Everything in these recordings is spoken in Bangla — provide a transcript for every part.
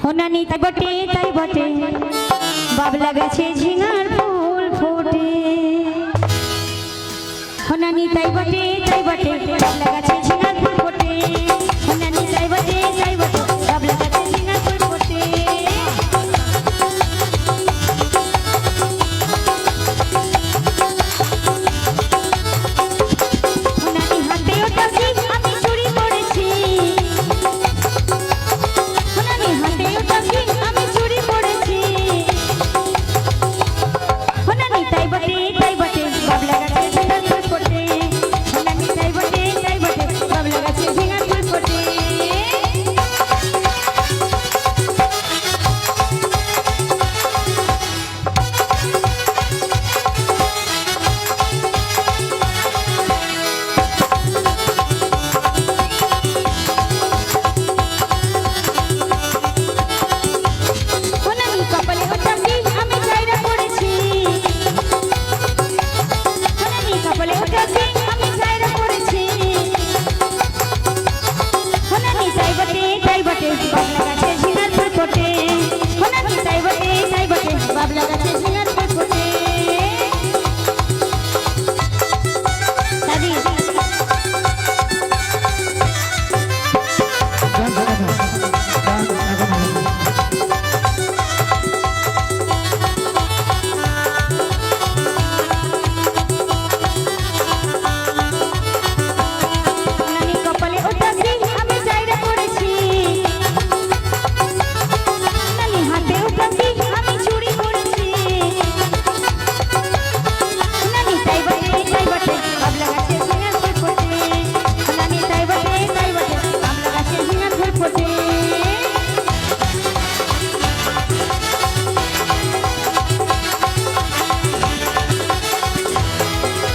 হোনানি তাই বটে বাবলা গাছে ঝিঙার ফুল ফোটে। হোনানি তাই বটে বাবলা গাছে ঝিঙার ফুল ফোটে। হোনানি তাই বটে বাবলা গাছে ঝিঙার ফুল ফোটে। হোনানি হাতে ওটা কি আমি চুরি করেছি। হোনানি হাতে ওটা কি আমি চুরি করেছি। হোনানি তাই বটে বাবলা গাছে ঝিঙার ফুল ফোটে। হোনানি তাই বটে বাবলা গাছে ঝিঙার ফুল ফোটে। হোনানি কপালে ওটা কি আমি চাইরা পড়েছি। হোনানি কপালে ওটা কি আমি চাইরা পড়েছি। হোনানি তাই বটে বাবলা গাছে ঝিঙার ফুল ফোটে। হোনানি তাই বটে বাবলা গাছে ঝিঙার ফুল ফোটে। দাদি হোনানি কপালে ওটা কি আমি চাইরা পড়েছি। হোনানি হাতে ওটা কি আমি চুরি করেছি। হোনানি তাই বটে বাবলা গাছে ঝিঙার ফুল ফোটে। হোনানি তাই বটে বাবলা গাছে ঝিঙার ফুল ফোটে।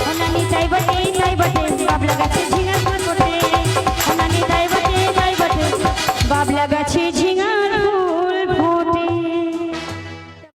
হোনানি তাই বটে বাবলা গাছে ঝিঙার ফুল ফোটে। হোনানি তাই বটে বাবলা গাছে